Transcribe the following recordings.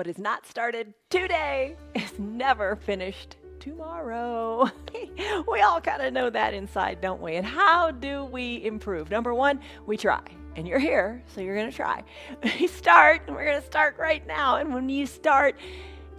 What is not started today is never finished tomorrow. We all kind of know that inside, don't we? And how do we improve? Number one, we try. And you're here, so you're going to try. We start, and we're going to start right now. And when you start,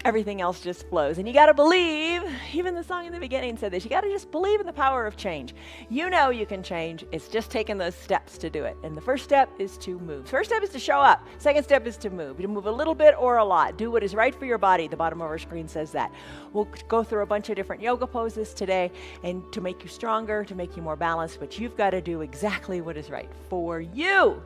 everything else just flows. And you got to believe, even the song in the beginning said this, you got to just believe in the power of change. You know you can change. It's just taking those steps to do it. And the first step is to move. First step is to show up. Second step is to move. You move a little bit or a lot. Do what is right for your body. The bottom of our screen says that. We'll go through a bunch of different yoga poses today and to make you stronger, to make you more balanced, but you've got to do exactly what is right for you.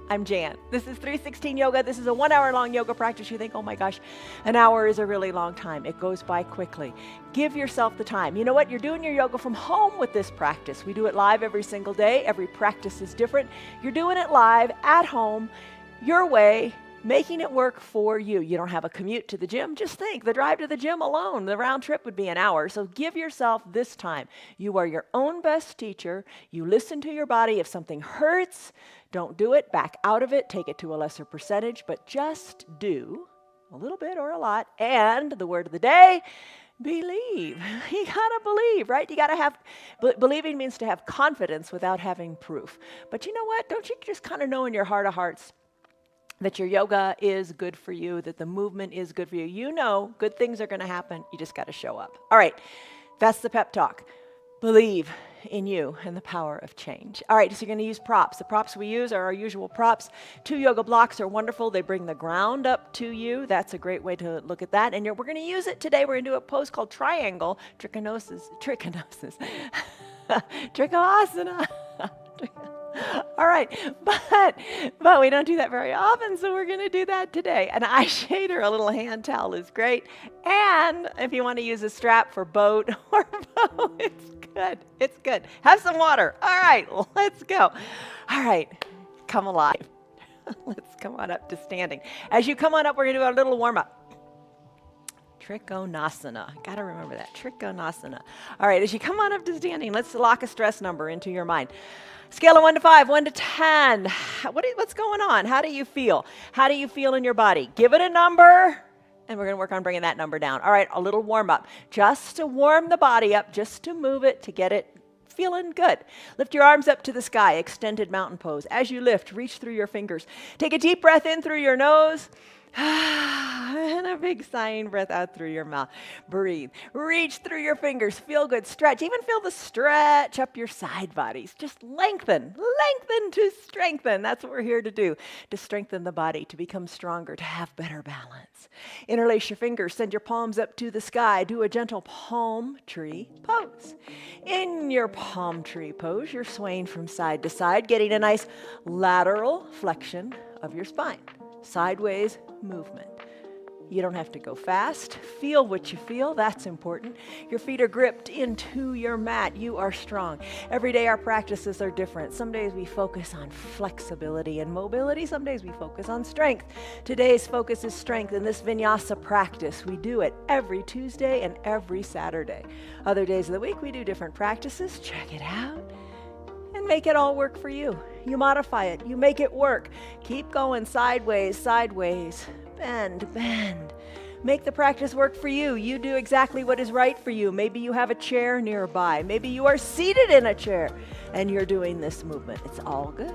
I'm Jan. This is 316 Yoga. This is a 1 hour long yoga practice. You think, oh my gosh, an hour is a really long time. It goes by quickly. Give yourself the time. You know what? You're doing your yoga from home with this practice. We do it live every single day. Every practice is different. You're doing it live at home, your way, making it work for you. You don't have a commute to the gym. Just think, the drive to the gym alone, the round trip would be an hour. So give yourself this time. You are your own best teacher. You listen to your body. If something hurts, don't do it. Back out of it. Take it to a lesser percentage, but just do a little bit or a lot. And the word of the day, believe. You gotta believe, right? You gotta have, believing means to have confidence without having proof. But you know what? Don't you just kind of know in your heart of hearts that your yoga is good for you, that the movement is good for you? You know good things are going to happen. You just got to show up. All right, that's the pep talk. Believe in you and the power of change. All right, so you're going to use props. The props we use are our usual props. 2 yoga blocks are wonderful. They bring the ground up to you. That's a great way to look at that. And we're going to use it today. We're going to do a pose called triangle, trichinosis, trichasana. All right, but we don't do that very often, so we're going to do that today. An eye shade or a little hand towel is great. And if you want to use a strap for boat or bow, it's good. It's good. Have some water. All right, let's go. All right, come alive. Let's come on up to standing. As you come on up, we're going to do a little warm-up. Trikonasana. Got to remember that. Trikonasana. All right, as you come on up to standing, let's lock a stress number into your mind. Scale of 1 to 5, 1 to 10. What's going on? How do you feel? How do you feel in your body? Give it a number, and we're going to work on bringing that number down. All right, a little warm up. Just to warm the body up, just to move it, to get it feeling good. Lift your arms up to the sky, extended mountain pose. As you lift, reach through your fingers. Take a deep breath in through your nose. And a big sighing breath out through your mouth. Breathe. Reach through your fingers. Feel good. Stretch. Even feel the stretch up your side bodies. Just lengthen. Lengthen to strengthen. That's what we're here to do. To strengthen the body, to become stronger, to have better balance. Interlace your fingers. Send your palms up to the sky. Do a gentle palm tree pose. In your palm tree pose, you're swaying from side to side, getting a nice lateral flexion of your spine. Sideways movement. You don't have to go fast. Feel what you feel. That's important. Your feet are gripped into your mat. You are strong. Every day our practices are different. Some days we focus on flexibility and mobility. Some days we focus on strength. Today's focus is strength in this vinyasa practice. We do it every Tuesday and every Saturday. Other days of the week we do different practices. Check it out. And make it all work for you. You modify it. You make it work. Keep going sideways, sideways. Bend, bend. Make the practice work for you. You do exactly what is right for you. Maybe you have a chair nearby. Maybe you are seated in a chair and you're doing this movement. It's all good.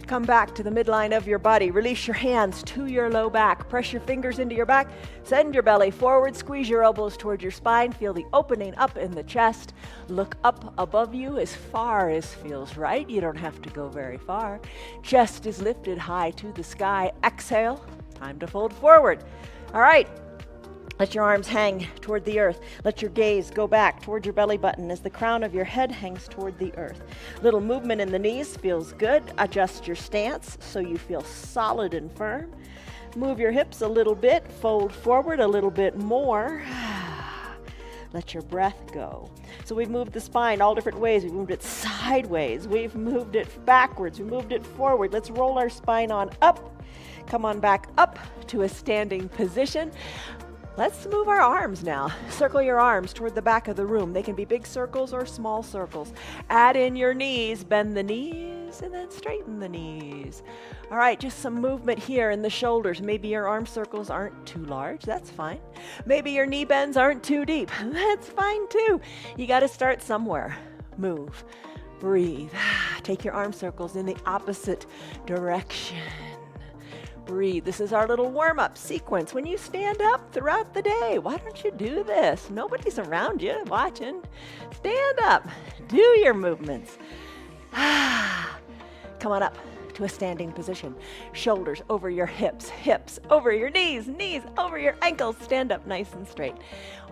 Come back to the midline of your body. Release your hands to your low back. Press your fingers into your back. Send your belly forward. Squeeze your elbows toward your spine. Feel the opening up in the chest. Look up above you as far as feels right. You don't have to go very far. Chest is lifted high to the sky. Exhale. Time to fold forward. All right. Let your arms hang toward the earth. Let your gaze go back toward your belly button as the crown of your head hangs toward the earth. Little movement in the knees feels good. Adjust your stance so you feel solid and firm. Move your hips a little bit. Fold forward a little bit more. Let your breath go. So we've moved the spine all different ways. We've moved it sideways. We've moved it backwards. We moved it forward. Let's roll our spine on up. Come on back up to a standing position. Let's move our arms now. Circle your arms toward the back of the room. They can be big circles or small circles. Add in your knees, bend the knees, and then straighten the knees. All right, just some movement here in the shoulders. Maybe your arm circles aren't too large. That's fine. Maybe your knee bends aren't too deep. That's fine too. You got to start somewhere. Move. Breathe. Take your arm circles in the opposite direction. Breathe. This is our little warm-up sequence. When you stand up throughout the day, why don't you do this? Nobody's around you watching. Stand up. Do your movements. Come on up to a standing position. Shoulders over your hips, hips over your knees, knees over your ankles. Stand up nice and straight.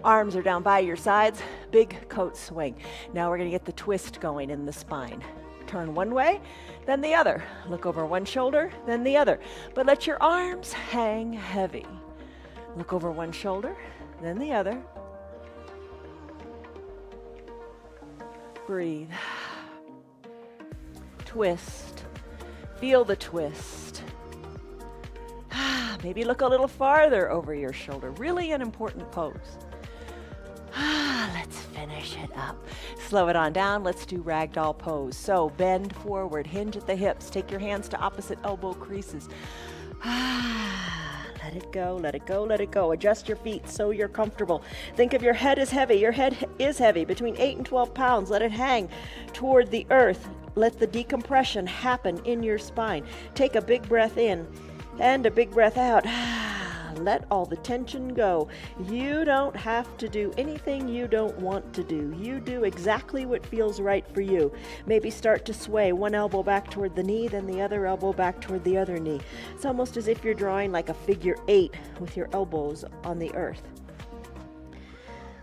Arms are down by your sides. Big coat swing. Now we're going to get the twist going in the spine. Turn one way, then the other. Look over one shoulder, then the other. But let your arms hang heavy. Look over one shoulder, then the other. Breathe. Twist. Feel the twist. Maybe look a little farther over your shoulder. Really an important pose. Let's finish it up. Slow it on down. Let's do ragdoll pose. So bend forward, hinge at the hips. Take your hands to opposite elbow creases. Let it go, let it go, let it go. Adjust your feet so you're comfortable. Think of your head as heavy. Your head is heavy, between 8 and 12 pounds. Let it hang toward the earth. Let the decompression happen in your spine. Take a big breath in and a big breath out. Let all the tension go. You don't have to do anything you don't want to do. You do exactly what feels right for you. Maybe start to sway one elbow back toward the knee, then the other elbow back toward the other knee. It's almost as if you're drawing like a figure 8 with your elbows on the earth.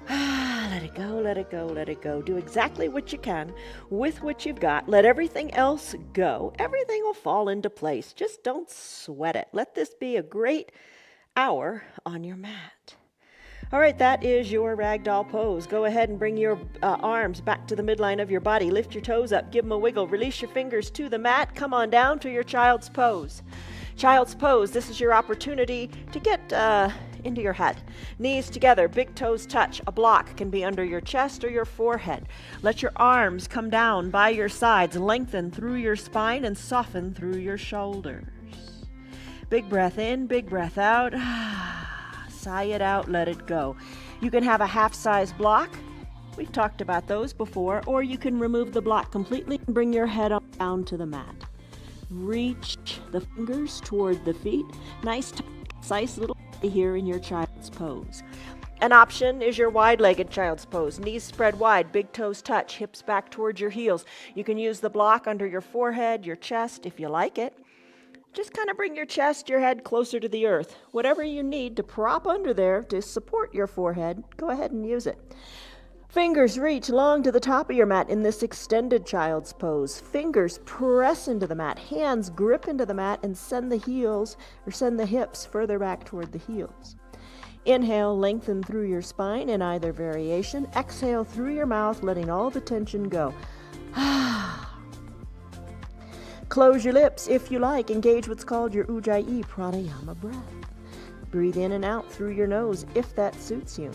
Let it go, let it go, let it go. Do exactly what you can with what you've got. Let everything else go. Everything will fall into place. Just don't sweat it. Let this be a great hour on your mat. All right, that is your ragdoll pose. Go ahead and bring your arms back to the midline of your body. Lift your toes up, give them a wiggle. Release your fingers to the mat. Come on down to your child's pose. Child's pose, this is your opportunity to get into your head. Knees together, big toes touch. A block can be under your chest or your forehead. Let your arms come down by your sides, lengthen through your spine and soften through your shoulders. Big breath in, big breath out. Sigh it out, let it go. You can have a half-size block. We've talked about those before. Or you can remove the block completely and bring your head on down to the mat. Reach the fingers toward the feet. Nice, precise little here in your child's pose. An option is your wide-legged child's pose. Knees spread wide, big toes touch, hips back towards your heels. You can use the block under your forehead, your chest, if you like it. Just kind of bring your chest, your head closer to the earth. Whatever you need to prop under there to support your forehead, go ahead and use it. Fingers reach long to the top of your mat in this extended child's pose. Fingers press into the mat. Hands grip into the mat and send the hips further back toward the heels. Inhale, lengthen through your spine in either variation. Exhale through your mouth, letting all the tension go. Close your lips if you like. Engage what's called your Ujjayi Pranayama breath. Breathe in and out through your nose if that suits you.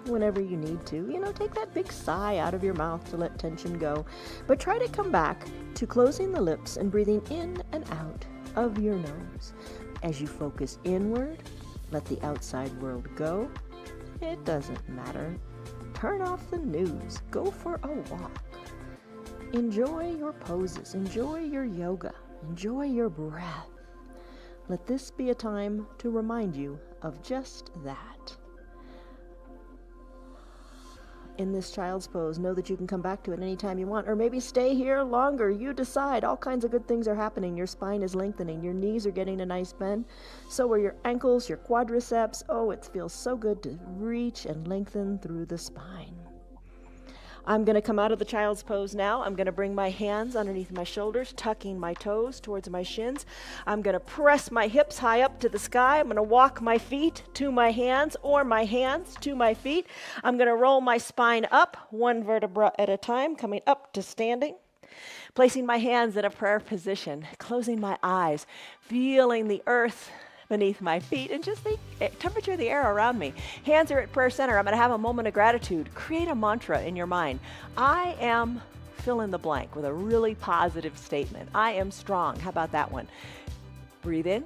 Whenever you need to, take that big sigh out of your mouth to let tension go. But try to come back to closing the lips and breathing in and out of your nose. As you focus inward, let the outside world go. It doesn't matter. Turn off the news. Go for a walk. Enjoy your poses. Enjoy your yoga. Enjoy your breath. Let this be a time to remind you of just that. In this child's pose, know that you can come back to it anytime you want, or maybe stay here longer. You decide. All kinds of good things are happening. Your spine is lengthening. Your knees are getting a nice bend. So are your ankles, your quadriceps. Oh, it feels so good to reach and lengthen through the spine. I'm going to come out of the child's pose now. I'm going to bring my hands underneath my shoulders, tucking my toes towards my shins. I'm going to press my hips high up to the sky. I'm going to walk my feet to my hands or my hands to my feet. I'm going to roll my spine up, one vertebra at a time, coming up to standing. Placing my hands in a prayer position, closing my eyes, feeling the earth beneath my feet, and just the temperature of the air around me. Hands are at prayer center. I'm going to have a moment of gratitude. Create a mantra in your mind. I am fill in the blank with a really positive statement. I am strong. How about that one? Breathe in.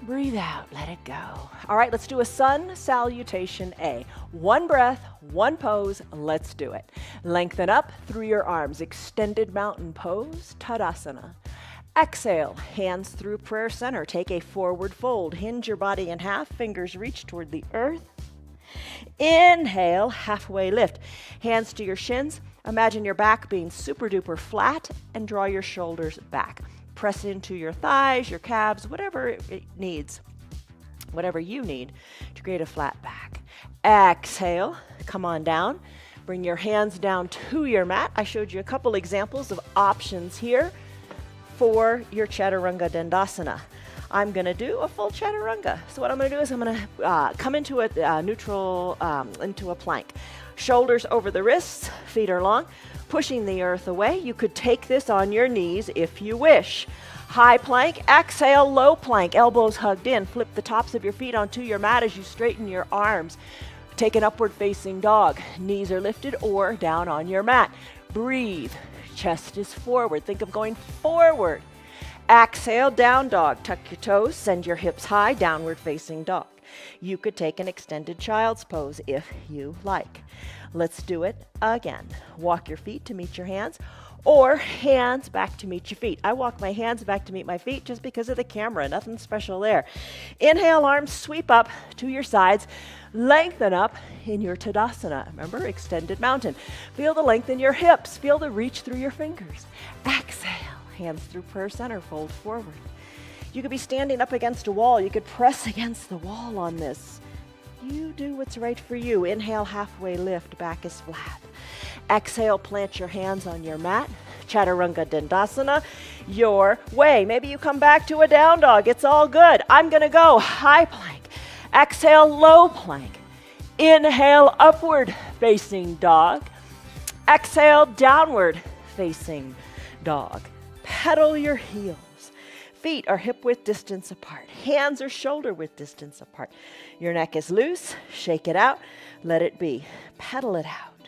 Breathe out, let it go. All right, let's do a sun salutation A. One breath, one pose, let's do it. Lengthen up through your arms, extended mountain pose, Tadasana. Exhale, hands through prayer center. Take a forward fold, hinge your body in half, fingers reach toward the earth. Inhale, halfway lift. Hands to your shins. Imagine your back being super duper flat and draw your shoulders back. Press into your thighs, your calves, whatever it needs, whatever you need to create a flat back. Exhale, come on down. Bring your hands down to your mat. I showed you a couple examples of options here for your Chaturanga Dandasana. I'm going to do a full Chaturanga. So what I'm going to do is I'm going to come into a neutral, into a plank. Shoulders over the wrists, feet are long, pushing the earth away. You could take this on your knees if you wish. High plank, exhale, low plank, elbows hugged in. Flip the tops of your feet onto your mat as you straighten your arms. Take an upward facing dog. Knees are lifted or down on your mat. Breathe. Chest is forward. Think of going forward. Exhale, down dog. Tuck your toes, send your hips high, downward facing dog. You could take an extended child's pose if you like. Let's do it again. Walk your feet to meet your hands, or hands back to meet your feet. I walk my hands back to meet my feet just because of the camera, nothing special there. Inhale, arms sweep up to your sides. Lengthen up in your Tadasana. Remember, extended mountain. Feel the length in your hips. Feel the reach through your fingers. Exhale, hands through prayer center, fold forward. You could be standing up against a wall. You could press against the wall on this. You do what's right for you. Inhale, halfway lift, back is flat. Exhale, plant your hands on your mat. Chaturanga Dandasana, your way. Maybe you come back to a down dog. It's all good. I'm going to go high plank. Exhale, low plank. Inhale, upward facing dog. Exhale, downward facing dog. Pedal your heels. Feet are hip width distance apart. Hands are shoulder width distance apart. Your neck is loose. Shake it out. Let it be. Pedal it out.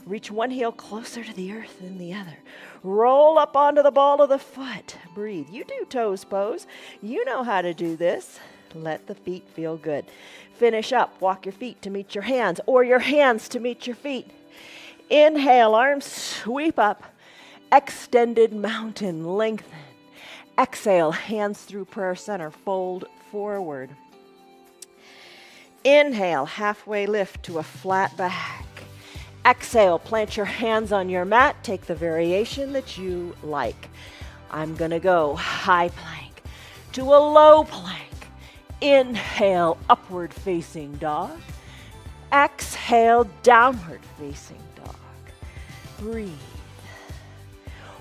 Reach one heel closer to the earth than the other. Roll up onto the ball of the foot. Breathe. You do toes pose. You know how to do this. Let the feet feel good. Finish up. Walk your feet to meet your hands, or your hands to meet your feet. Inhale, arms sweep up. Extended mountain, lengthen. Exhale, hands through prayer center, fold forward. Inhale, halfway lift to a flat back. Exhale, plant your hands on your mat. Take the variation that you like. I'm going to go high plank to a low plank. Inhale, upward facing dog. Exhale, downward facing dog. Breathe.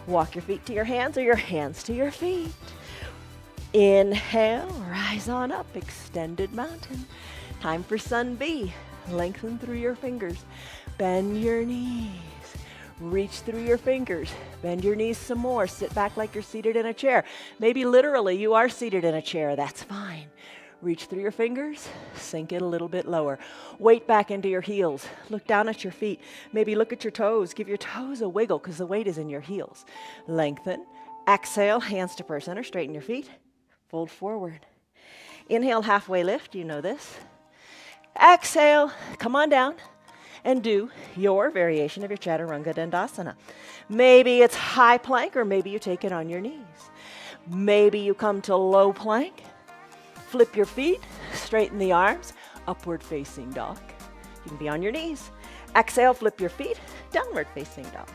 Walk your feet to your hands or your hands to your feet. Inhale, rise on up, extended mountain. Time for sun B. Lengthen through your fingers. Bend your knees. Reach through your fingers. Bend your knees some more. Sit back like you're seated in a chair. Maybe literally you are seated in a chair. That's fine. Reach through your fingers, sink it a little bit lower. Weight back into your heels. Look down at your feet. Maybe look at your toes. Give your toes a wiggle because the weight is in your heels. Lengthen. Exhale, hands to prayer center. Straighten your feet. Fold forward. Inhale, halfway lift. You know this. Exhale, come on down and do your variation of your Chaturanga Dandasana. Maybe it's high plank, or maybe you take it on your knees. Maybe you come to low plank. Flip your feet, straighten the arms, upward facing dog. You can be on your knees. Exhale, flip your feet, downward facing dog.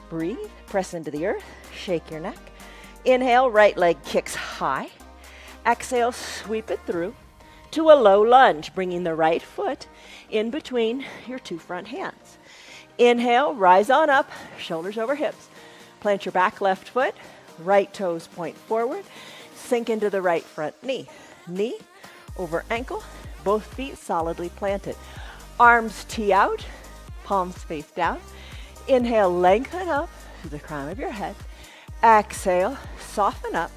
Breathe, press into the earth, shake your neck. Inhale, right leg kicks high. Exhale, sweep it through to a low lunge, bringing the right foot in between your two front hands. Inhale, rise on up, shoulders over hips. Plant your back left foot, right toes point forward. Sink into the right front knee. Knee over ankle, both feet solidly planted. Arms tee out, palms face down. Inhale, lengthen up to the crown of your head. Exhale, soften up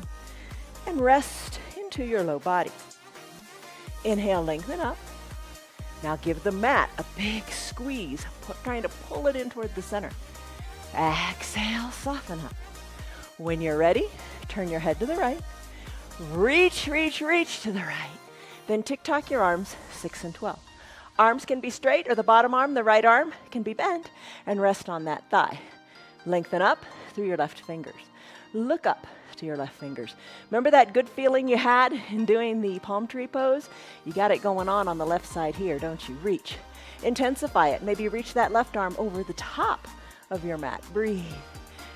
and rest in into your low body. Inhale, lengthen up. Now give the mat a big squeeze, trying to pull it in toward the center. Exhale, soften up. When you're ready, turn your head to the right. Reach, reach, reach to the right. Then tick-tock your arms, 6 and 12. Arms can be straight, or the bottom arm, the right arm, can be bent, and rest on that thigh. Lengthen up through your left fingers. Look up to your left fingers. Remember that good feeling you had in doing the palm tree pose? You got it going on the left side here, don't you? Reach. Intensify it. Maybe reach that left arm over the top of your mat. Breathe.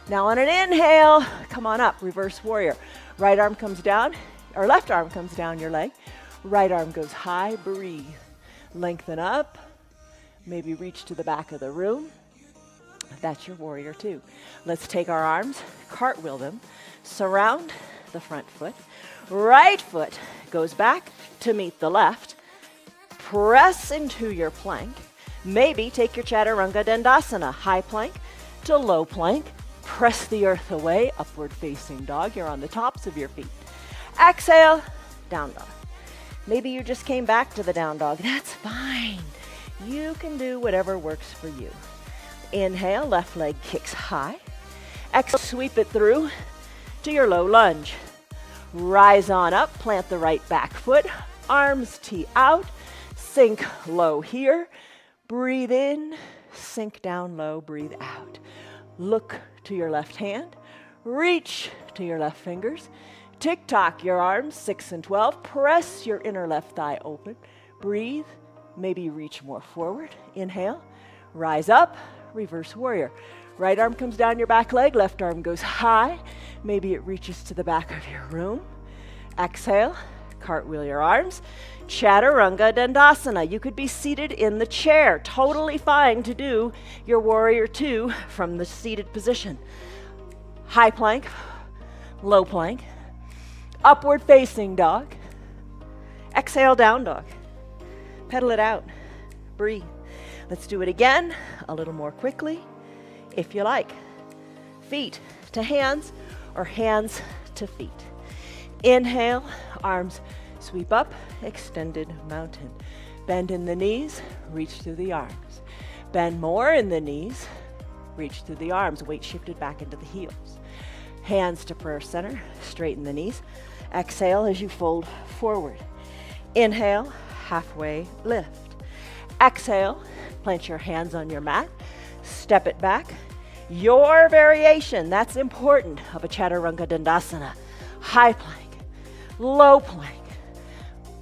Now on an inhale, come on up, reverse warrior. Right arm comes down, or left arm comes down your leg. Right arm goes high, breathe. Lengthen up, maybe reach to the back of the room. That's your warrior two. Let's take our arms, cartwheel them, surround the front foot. Right foot goes back to meet the left. Press into your plank. Maybe take your Chaturanga Dandasana, high plank to low plank. Press the earth away, upward facing dog. You're on the tops of your feet. Exhale, down dog. Maybe you just came back to the down dog. That's fine. You can do whatever works for you. Inhale, left leg kicks high. Exhale, sweep it through to your low lunge. Rise on up, plant the right back foot. Arms tee out, sink low here. Breathe in, sink down low, breathe out. Look to your left hand, reach to your left fingers, tick-tock your arms, 6 and 12, press your inner left thigh open, breathe, maybe reach more forward, inhale, rise up, reverse warrior. Right arm comes down your back leg, left arm goes high, maybe it reaches to the back of your room, exhale, cartwheel your arms, Chaturanga Dandasana. You could be seated in the chair. Totally fine to do your warrior two from the seated position. High plank, low plank, upward facing dog. Exhale, down dog. Pedal it out. Breathe. Let's do it again, a little more quickly, if you like. Feet to hands or hands to feet. Inhale, arms sweep up, extended mountain. Bend in the knees, reach through the arms. Bend more in the knees, reach through the arms. Weight shifted back into the heels. Hands to prayer center, straighten the knees. Exhale as you fold forward. Inhale, halfway lift. Exhale, plant your hands on your mat, step it back. Your variation, that's important, of a Chaturanga Dandasana. High plank, low plank,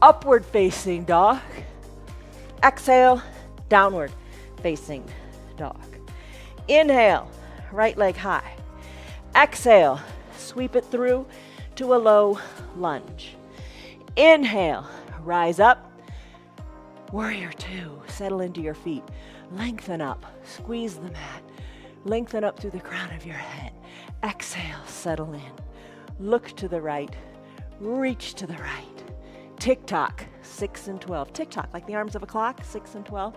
upward facing dog. Exhale, downward facing dog. Inhale, right leg high. Exhale, sweep it through to a low lunge. Inhale, rise up. Warrior two, settle into your feet. Lengthen up, squeeze the mat. Lengthen up through the crown of your head. Exhale, settle in. Look to the right, reach to the right. Tick-tock, 6 and 12. Tick-tock, like the arms of a clock, 6 and 12.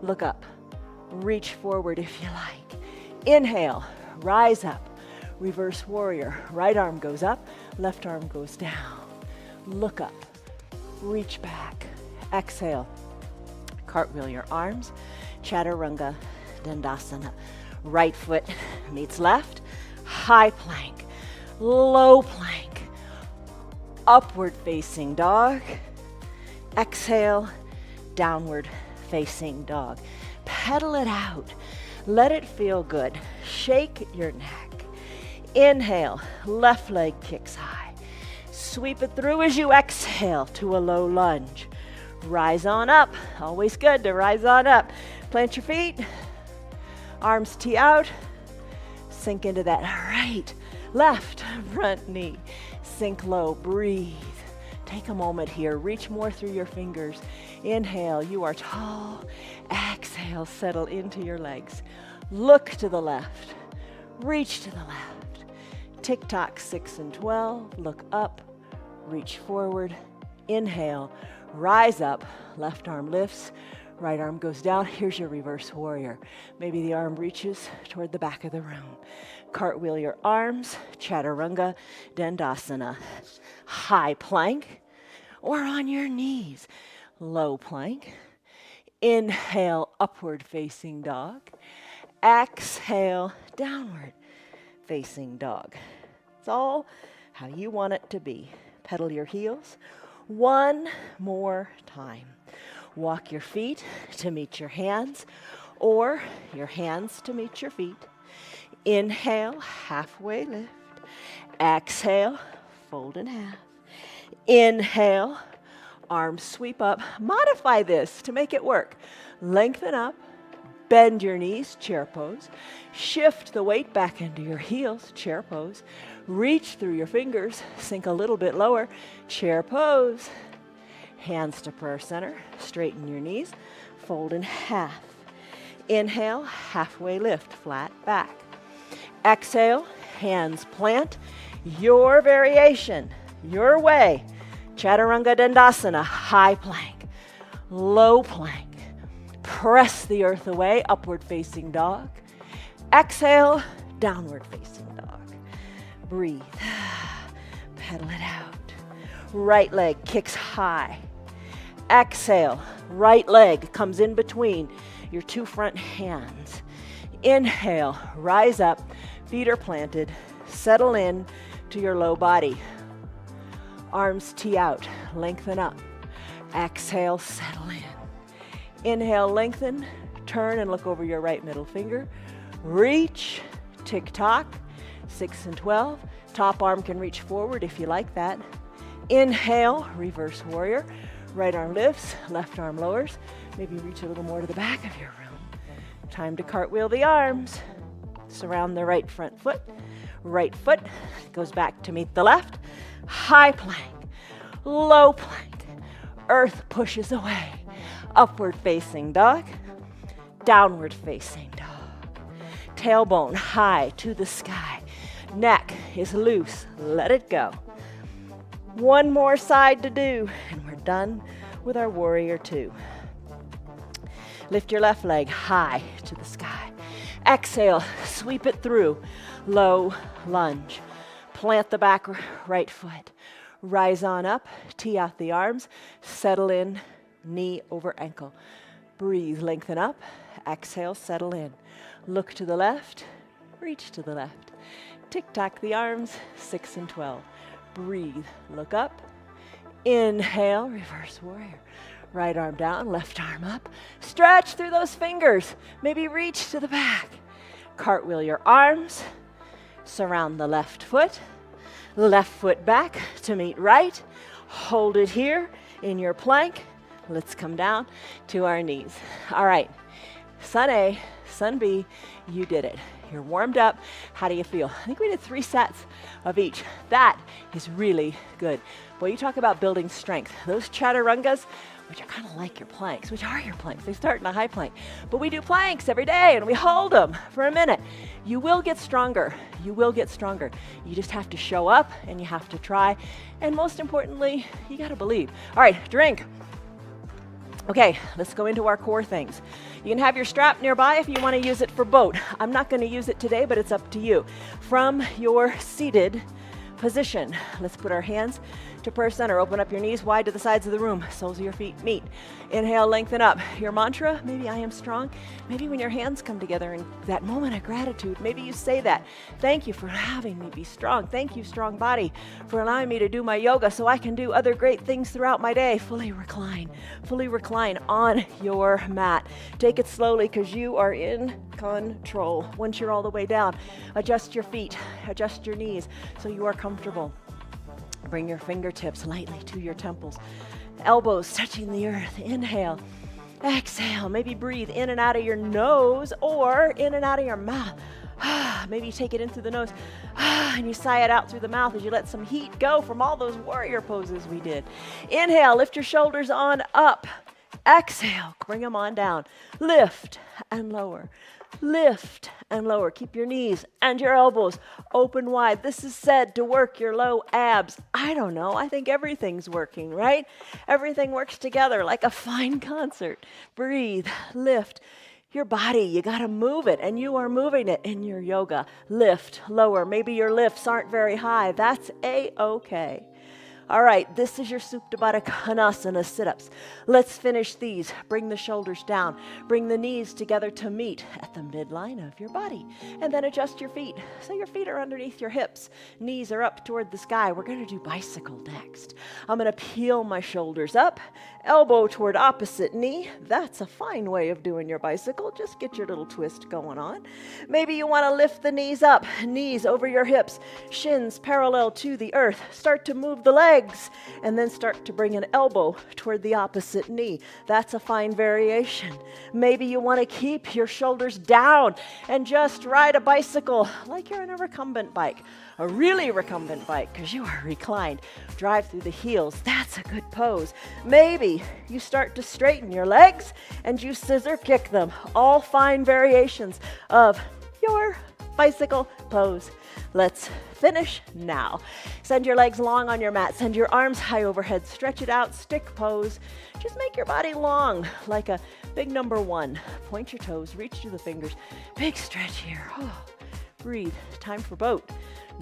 Look up, reach forward if you like. Inhale, rise up, reverse warrior. Right arm goes up, left arm goes down. Look up, reach back. Exhale, cartwheel your arms. Chaturanga Dandasana. Right foot meets left, high plank, low plank, upward facing dog. Exhale, downward facing dog. Pedal it out. Let it feel good. Shake your neck. Inhale, left leg kicks high. Sweep it through as you exhale to a low lunge. Rise on up. Always good to rise on up. Plant your feet. Arms tee out. Sink into that right, left, front knee. Sink low. Breathe. Take a moment here. Reach more through your fingers. Inhale. You are tall. Exhale. Settle into your legs. Look to the left. Reach to the left. Tick-tock, 6 and 12. Look up. Reach forward. Inhale. Rise up. Left arm lifts. Right arm goes down. Here's your reverse warrior. Maybe the arm reaches toward the back of the room. Cartwheel your arms, Chaturanga Dandasana. High plank or on your knees. Low plank. Inhale, upward facing dog. Exhale, downward facing dog. It's all how you want it to be. Pedal your heels. One more time. Walk your feet to meet your hands or your hands to meet your feet. Inhale, halfway lift. Exhale, fold in half. Inhale, arms sweep up. Modify this to make it work. Lengthen up, bend your knees, chair pose. Shift the weight back into your heels, chair pose. Reach through your fingers, sink a little bit lower, chair pose. Hands to prayer center, straighten your knees, fold in half. Inhale, halfway lift, flat back. Exhale, hands plant, your variation, your way. Chaturanga Dandasana, high plank, low plank. Press the earth away, upward facing dog. Exhale, downward facing dog. Breathe, pedal it out. Right leg kicks high. Exhale, right leg comes in between your two front hands. Inhale, rise up, feet are planted, settle in to your low body. Arms tee out, lengthen up. Exhale, settle in. Inhale, lengthen, turn and look over your right middle finger. Reach, tick-tock, 6 and 12. Top arm can reach forward if you like that. Inhale, reverse warrior. Right arm lifts, left arm lowers. Maybe reach a little more to the back of your room. Time to cartwheel the arms. Surround the right front foot. Right foot goes back to meet the left. High plank, low plank. Earth pushes away. Upward facing dog, downward facing dog. Tailbone high to the sky. Neck is loose, let it go. One more side to do, and we're done with our warrior two. Lift your left leg high to the sky. Exhale, sweep it through. Low lunge. Plant the back right foot. Rise on up, tee out the arms, settle in, knee over ankle. Breathe, lengthen up. Exhale, settle in. Look to the left, reach to the left. Tick-tock the arms, 6 and 12. Breathe, look up. Inhale, reverse warrior. Right arm down, left arm up. Stretch through those fingers. Maybe reach to the back. Cartwheel your arms. Surround the left foot back to meet right. Hold it here in your plank. Let's come down to our knees. All right, Sun A, Sun B, you did it. You're warmed up. How do you feel? I think we did 3 sets of each. That is really good. Boy, you talk about building strength. Those chaturangas, which are kind of like your planks, which are your planks. They start in a high plank. But we do planks every day and we hold them for a minute. You will get stronger. You will get stronger. You just have to show up and you have to try. And most importantly, you got to believe. All right, drink. Okay, let's go into our core things. You can have your strap nearby if you want to use it for boat. I'm not going to use it today, but it's up to you. From your seated position, let's put our hands to prayer center. Open up your knees wide to the sides of the room. Soles of your feet meet. Inhale, lengthen up. Your mantra, maybe I am strong. Maybe when your hands come together in that moment of gratitude, maybe you say that. Thank you for having me be strong. Thank you, strong body, for allowing me to do my yoga so I can do other great things throughout my day. Fully recline on your mat. Take it slowly because you are in control. Once you're all the way down, adjust your feet, adjust your knees so you are comfortable. Bring your fingertips lightly to your temples. Elbows touching the earth. Inhale. Exhale. Maybe breathe in and out of your nose or in and out of your mouth. Maybe you take it in through the nose and you sigh it out through the mouth as you let some heat go from all those warrior poses we did. Inhale. Lift your shoulders on up. Exhale, bring them on down. Lift and lower. Lift and lower. Keep your knees and your elbows open wide. This is said to work your low abs. I don't know. I think everything's working, right? Everything works together like a fine concert. Breathe, lift. Your body, you got to move it, and you are moving it in your yoga. Lift, lower. Maybe your lifts aren't very high. That's A-okay. All right, this is your Supta Baddha Konasana sit-ups. Let's finish these. Bring the shoulders down. Bring the knees together to meet at the midline of your body. And then adjust your feet. So your feet are underneath your hips. Knees are up toward the sky. We're going to do bicycle next. I'm going to peel my shoulders up. Elbow toward opposite knee. That's a fine way of doing your bicycle. Just get your little twist going on. Maybe you want to lift the knees up. Knees over your hips. Shins parallel to the earth. Start to move the legs. And then start to bring an elbow toward the opposite knee. That's a fine variation. Maybe you want to keep your shoulders down and just ride a bicycle like you're in a recumbent bike. A really recumbent bike because you are reclined. Drive through the heels. That's a good pose. Maybe you start to straighten your legs and you scissor kick them. All fine variations of your bicycle pose. Let's finish now. Send your legs long on your mat. Send your arms high overhead. Stretch it out. Stick pose. Just make your body long like a big number one. Point your toes. Reach through the fingers. Big stretch here. Oh, breathe. Time for boat.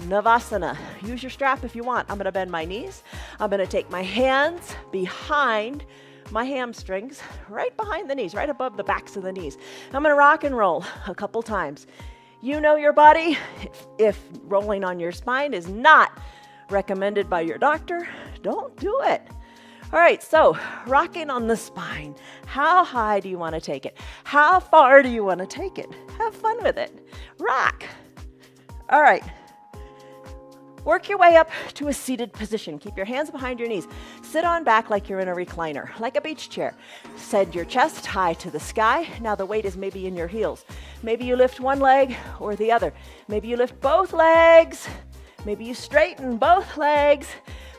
Navasana. Use your strap if you want. I'm going to bend my knees. I'm going to take my hands behind my hamstrings, right behind the knees, right above the backs of the knees. I'm going to rock and roll a couple times. You know your body. If rolling on your spine is not recommended by your doctor, don't do it. All right, so rocking on the spine. How high do you want to take it? How far do you want to take it? Have fun with it. Rock. All right. Work your way up to a seated position. Keep your hands behind your knees. Sit on back like you're in a recliner, like a beach chair. Send your chest high to the sky. Now the weight is maybe in your heels. Maybe you lift one leg or the other. Maybe you lift both legs. Maybe you straighten both legs.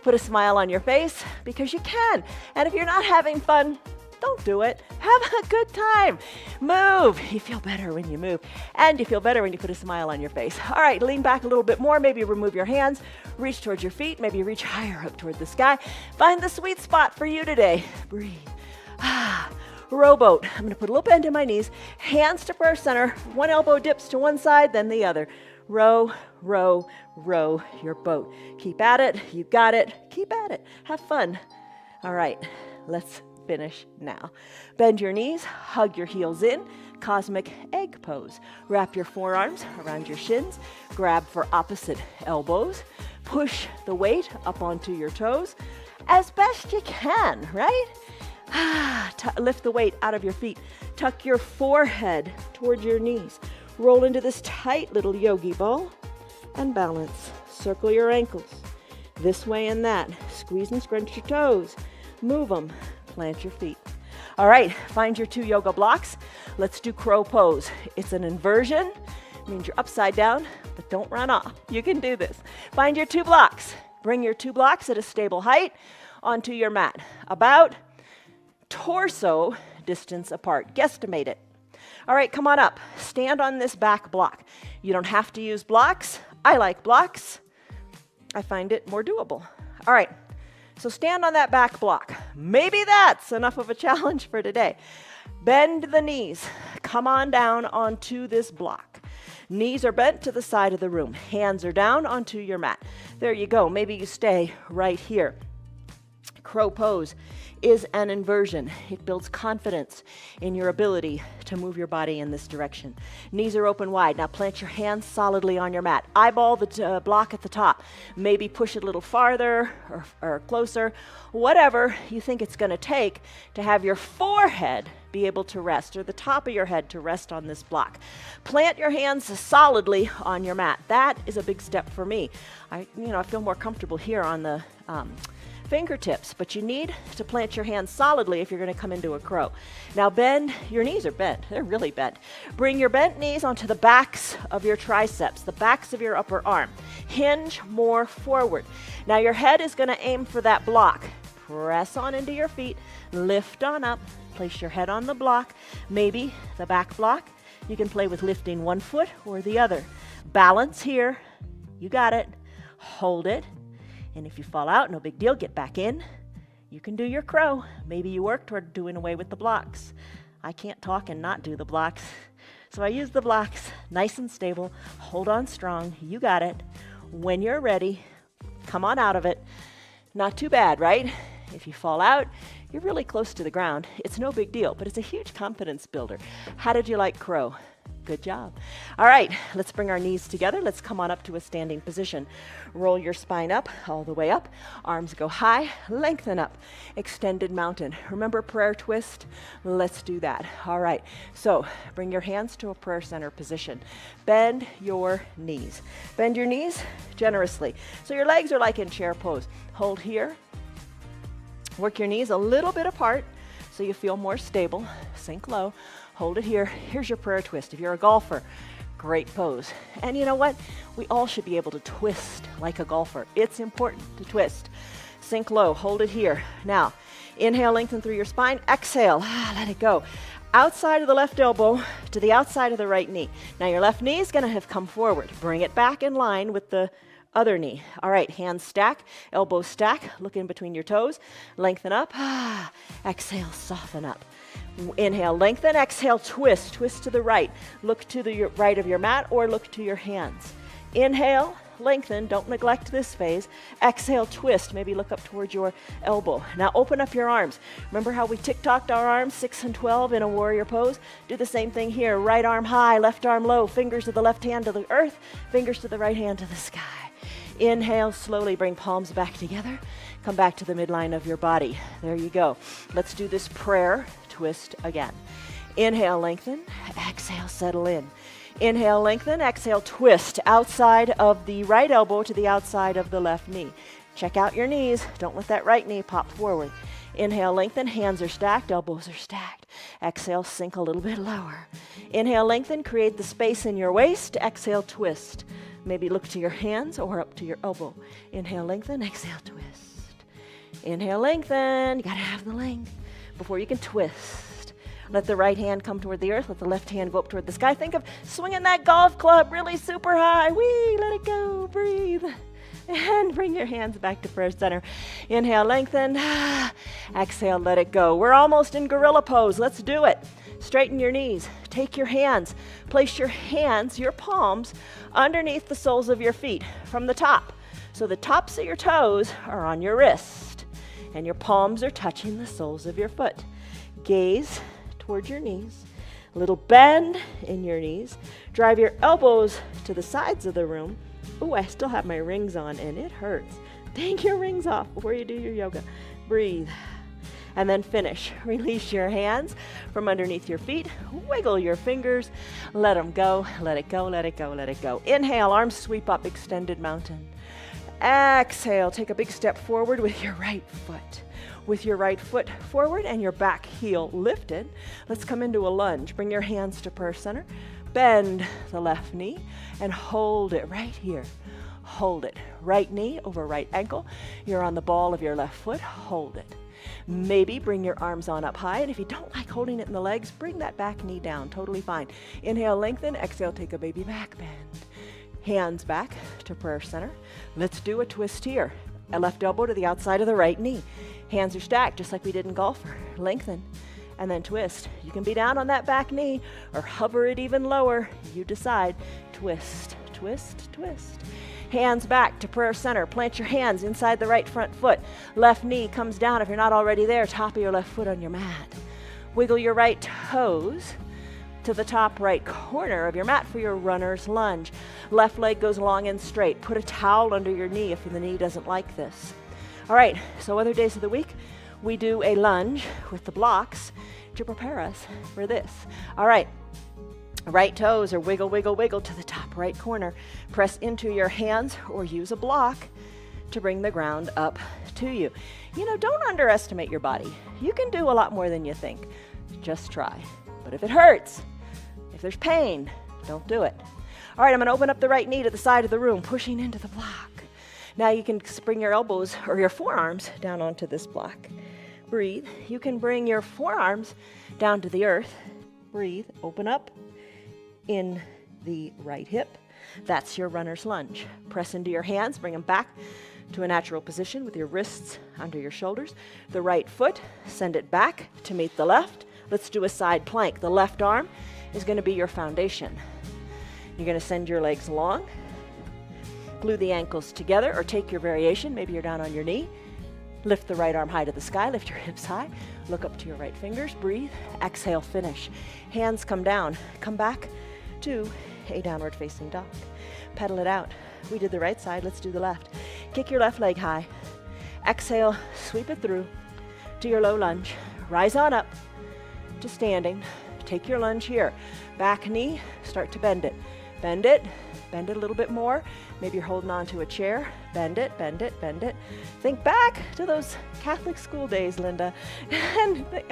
Put a smile on your face because you can. And if you're not having fun, don't do it. Have a good time. Move. You feel better when you move. And you feel better when you put a smile on your face. All right, lean back a little bit more. Maybe remove your hands. Reach towards your feet. Maybe reach higher up toward the sky. Find the sweet spot for you today. Breathe. Rowboat. I'm going to put a little bend in my knees. Hands to prayer center. One elbow dips to one side, then the other. Row, row, row your boat. Keep at it. You got it. Keep at it. Have fun. All right, let's finish now. Bend your knees, hug your heels in, cosmic egg pose. Wrap your forearms around your shins, grab for opposite elbows, push the weight up onto your toes as best you can, right? Lift the weight out of your feet. Tuck your forehead toward your knees. Roll into this tight little yogi ball and balance. Circle your ankles this way and that. Squeeze and scrunch your toes. Move them. Plant your feet. All right, find your 2 yoga blocks. Let's do crow pose. It's an inversion. It means you're upside down, but don't run off. You can do this. Find your 2 blocks. Bring your 2 blocks at a stable height onto your mat, about torso distance apart. Guesstimate it. All right, come on up. Stand on this back block. You don't have to use blocks. I like blocks. I find it more doable. All right. So stand on that back block. Maybe that's enough of a challenge for today. Bend the knees. Come on down onto this block. Knees are bent to the side of the room. Hands are down onto your mat. There you go. Maybe you stay right here. Crow pose is an inversion. It builds confidence in your ability to move your body in this direction. Knees are open wide. Now plant your hands solidly on your mat. Eyeball the block at the top. Maybe push it a little farther or closer. Whatever you think it's going to take to have your forehead be able to rest, or the top of your head to rest on this block. Plant your hands solidly on your mat. That is a big step for me. I feel more comfortable here on the fingertips, but you need to plant your hands solidly if you're going to come into a crow. Now bend, your knees are bent, they're really bent. Bring your bent knees onto the backs of your triceps, the backs of your upper arm. Hinge more forward. Now your head is going to aim for that block. Press on into your feet, lift on up, place your head on the block, maybe the back block. You can play with lifting one foot or the other. Balance here. You got it. Hold it. And if you fall out, no big deal, get back in. You can do your crow. Maybe you work toward doing away with the blocks. I can't talk and not do the blocks. So I use the blocks, nice and stable. Hold on strong. You got it. When you're ready, come on out of it. Not too bad, right? If you fall out, you're really close to the ground. It's no big deal, but it's a huge confidence builder. How did you like crow? Good job. All right, let's bring our knees together. Let's come on up to a standing position. Roll your spine up, all the way up. Arms go high, lengthen up. Extended mountain. Remember prayer twist? Let's do that. All right, so bring your hands to a prayer center position. Bend your knees. Bend your knees generously. So your legs are like in chair pose. Hold here. Work your knees a little bit apart so you feel more stable. Sink low. Hold it here. Here's your prayer twist. If you're a golfer, great pose. And you know what? We all should be able to twist like a golfer. It's important to twist. Sink low. Hold it here. Now, inhale, lengthen through your spine. Exhale. Let it go. Outside of the left elbow to the outside of the right knee. Now, your left knee is going to have come forward. Bring it back in line with the other knee. All right, hands stack, elbows stack, look in between your toes, lengthen up, exhale, soften up. Inhale, lengthen, exhale, twist, twist to the right. Look to the right of your mat or look to your hands. Inhale, lengthen, don't neglect this phase. Exhale, twist, maybe look up towards your elbow. Now open up your arms. Remember how we tick-tocked our arms, 6 and 12 in a warrior pose? Do the same thing here. Right arm high, left arm low, fingers of the left hand to the earth, fingers to the right hand to the sky. Inhale, slowly bring palms back together. Come back to the midline of your body. There you go. Let's do this prayer twist again. Inhale, lengthen. Exhale, settle in. Inhale, lengthen. Exhale, twist outside of the right elbow to the outside of the left knee. Check out your knees. Don't let that right knee pop forward. Inhale, lengthen. Hands are stacked. Elbows are stacked. Exhale, sink a little bit lower. Inhale, lengthen. Create the space in your waist. Exhale, twist. Maybe look to your hands or up to your elbow. Inhale, lengthen. Exhale, twist. Inhale, lengthen. You got to have the length before you can twist. Let the right hand come toward the earth. Let the left hand go up toward the sky. Think of swinging that golf club really super high. Whee, let it go. Breathe. And bring your hands back to prayer center. Inhale, lengthen. Exhale, let it go. We're almost in gorilla pose. Let's do it. Straighten your knees. Take your hands. Place your hands, your palms, underneath the soles of your feet from the top. So the tops of your toes are on your wrist, and your palms are touching the soles of your foot. Gaze toward your knees. A little bend in your knees. Drive your elbows to the sides of the room. Ooh, I still have my rings on, and it hurts. Take your rings off before you do your yoga. Breathe. And then finish. Release your hands from underneath your feet. Wiggle your fingers. Let them go. Let it go, let it go, let it go. Inhale, arms sweep up, extended mountain. Exhale, take a big step forward with your right foot. With your right foot forward and your back heel lifted, let's come into a lunge. Bring your hands to prayer center. Bend the left knee and hold it right here. Hold it. Right knee over right ankle. You're on the ball of your left foot. Hold it. Maybe bring your arms on up high, and if you don't like holding it in the legs, bring that back knee down. Totally fine. Inhale, lengthen. Exhale, take a baby back bend. Hands back to prayer center. Let's do a twist here. A left elbow to the outside of the right knee. Hands are stacked just like we did in golfer. Lengthen and then twist. You can be down on that back knee or hover it even lower. You decide. Twist, twist, twist. Hands back to prayer center. Plant your hands inside the right front foot. Left knee comes down if you're not already there. Top of your left foot on your mat. Wiggle your right toes to the top right corner of your mat for your runner's lunge. Left leg goes long and straight. Put a towel under your knee if the knee doesn't like this. All right, so other days of the week, we do a lunge with the blocks to prepare us for this. All right. Right toes are wiggle, wiggle, wiggle to the top right corner. Press into your hands or use a block to bring the ground up to you. You know, don't underestimate your body. You can do a lot more than you think. Just try. But if it hurts, if there's pain, don't do it. All right, I'm going to open up the right knee to the side of the room, pushing into the block. Now you can bring your elbows or your forearms down onto this block. Breathe. You can bring your forearms down to the earth. Breathe. Open up in the right hip. That's your runner's lunge. Press into your hands, bring them back to a natural position with your wrists under your shoulders. The right foot, send it back to meet the left. Let's do a side plank. The left arm is going to be your foundation. You're going to send your legs long, glue the ankles together, or take your variation. Maybe you're down on your knee. Lift the right arm high to the sky, lift your hips high, look up to your right fingers, breathe, exhale, finish. Hands come down, come back to a downward facing dog. Pedal it out. We did the right side, let's do the left. Kick your left leg high. Exhale, sweep it through to your low lunge. Rise on up to standing. Take your lunge here. Back knee, start to bend it. Bend it a little bit more. Maybe you're holding on to a chair. Bend it, bend it, bend it. Think back to those Catholic school days, Linda.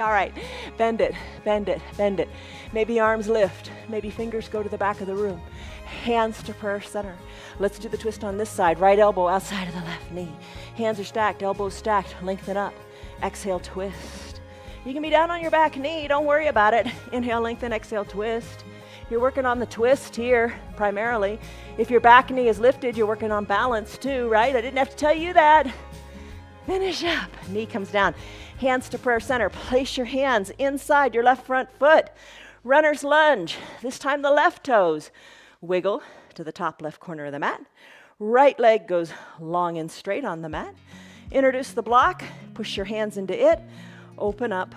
All right, bend it, bend it, bend it. Maybe arms lift. Maybe fingers go to the back of the room. Hands to prayer center. Let's do the twist on this side. Right elbow outside of the left knee. Hands are stacked, elbows stacked. Lengthen up. Exhale, twist. You can be down on your back knee. Don't worry about it. Inhale, lengthen, exhale, twist. You're working on the twist here, primarily. If your back knee is lifted, you're working on balance too, right? I didn't have to tell you that. Finish up. Knee comes down. Hands to prayer center. Place your hands inside your left front foot. Runner's lunge. This time the left toes. Wiggle to the top left corner of the mat. Right leg goes long and straight on the mat. Introduce the block. Push your hands into it. Open up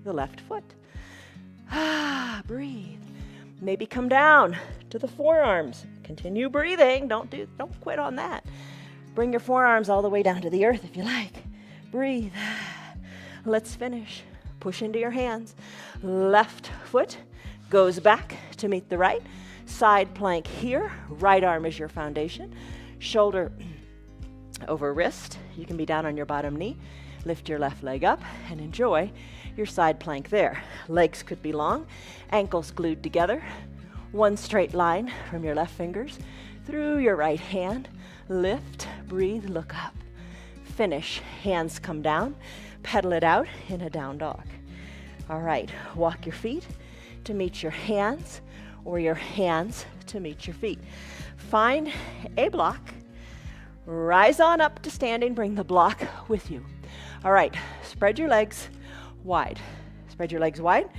the left foot. Breathe. Maybe come down to the forearms. Continue breathing. Don't quit on that. Bring your forearms all the way down to the earth if you like. Breathe. Let's finish. Push into your hands. Left foot goes back to meet the right. Side plank here. Right arm is your foundation. Shoulder over wrist. You can be down on your bottom knee. Lift your left leg up and enjoy your side plank there. Legs could be long, ankles glued together. One straight line from your left fingers through your right hand. Lift, breathe, look up. Finish, hands come down. Pedal it out in a down dog. All right, walk your feet to meet your hands or your hands to meet your feet. Find a block. Rise on up to standing, bring the block with you. All right, spread your legs wide. Spread your legs wide,